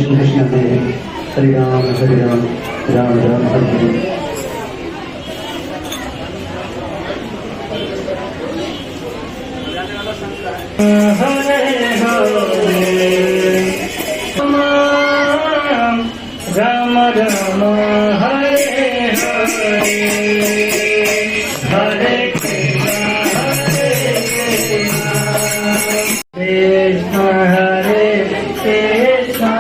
कृष्ण कृष्ण हरे हरे राम राम राम हरे हरे। राम राम हरे हरे हरे कृष्ण हरे कृष्ण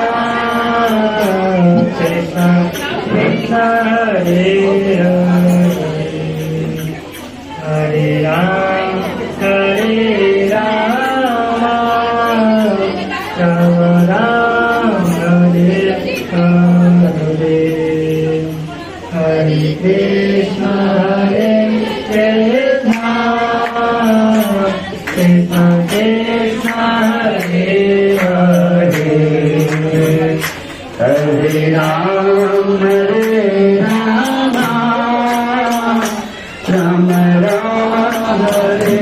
कृष्ण कृष्ण हरे हरे राम राम राम हरे हरे हरे कृष्ण हरे कृष्ण कृष्ण कृष्ण हरे हरे हरे राम राम राम हरे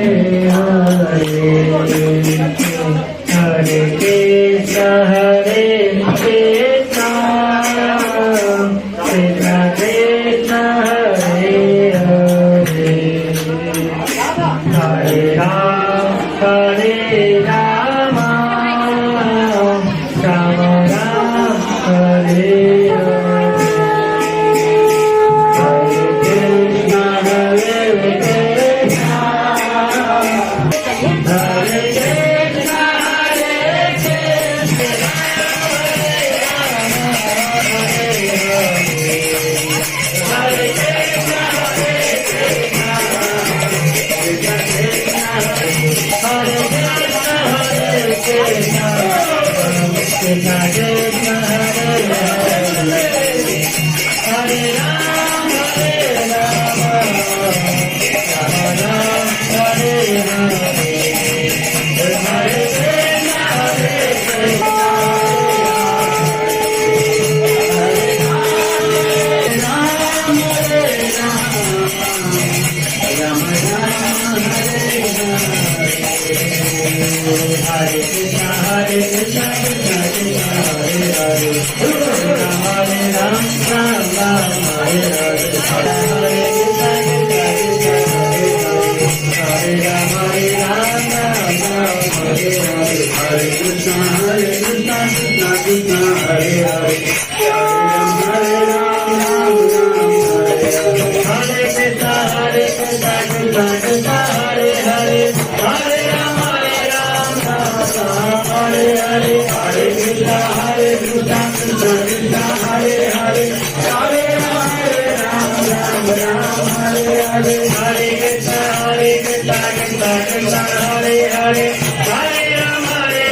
हरे हरे कृष्ण हरे कृष्ण कृष्ण कृष्ण हरे हरे हरे राम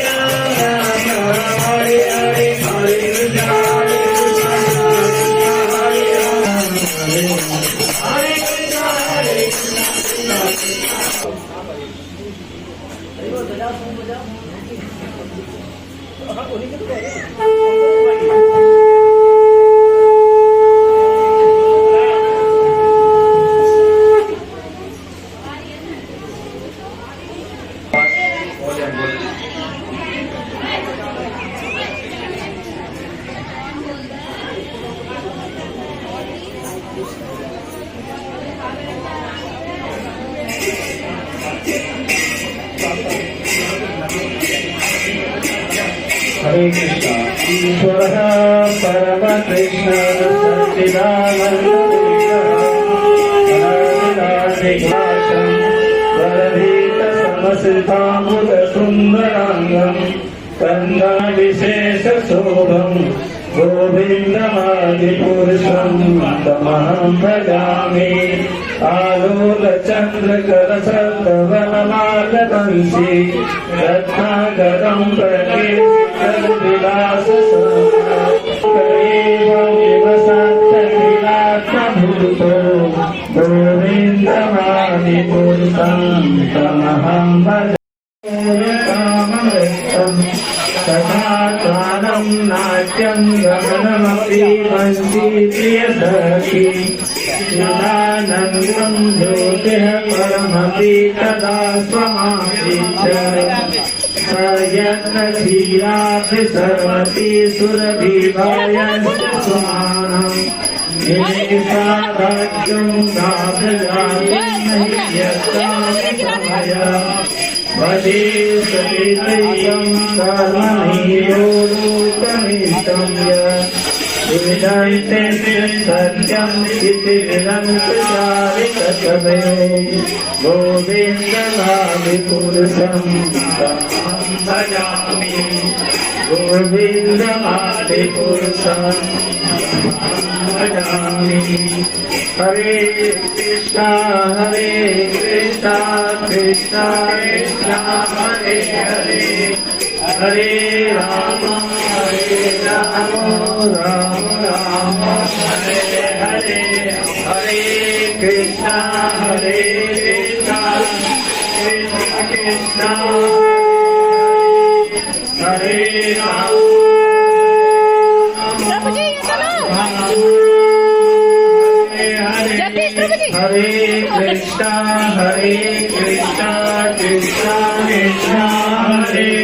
राम राम हरे हरे हरे कृष्ण हरे कृष्ण हरे कृष्ण हरे कृष्ण ईश्वर परम कृष्ण सच्चिदानंद वरभीत समसितामुद सुंदरांगम कन्ना विशेष शोभम गोविंदमादिपुरुषं तमहं भजामि आलोल चंद्रकर सर्ववनमालवंशी रत्नाकरं प्रकेशविलास भूतो गोविंदमादिपुरुषं तमहं भजामि तथा नाट्यं गमनमपि वन्ति प्रियसखी चिदानन्दं ज्योतिः परमपि तदा स्वमापि च यत्र क्षीरापि सर्वति सुरभिभायं सुमानम् निमेषाभाग्यं दातजातिं यत्तामि समय वदे सवितयं कर्मणीयोरुकमितं वेदान्ते सत्यं चितिविदन्तचारिकतवे गोविन्दमादिपुरुषं तमहं भजामि गोविन्दमादिपुरुषं भजामि हरे कृष्णा कृष्णा कृष्णा हरे हरे हरे राम राम राम हरे हरे हरे कृष्णा कृष्णा कृष्णा हरे राम हरे कृष्णा कृष्णा कृष्णा हरे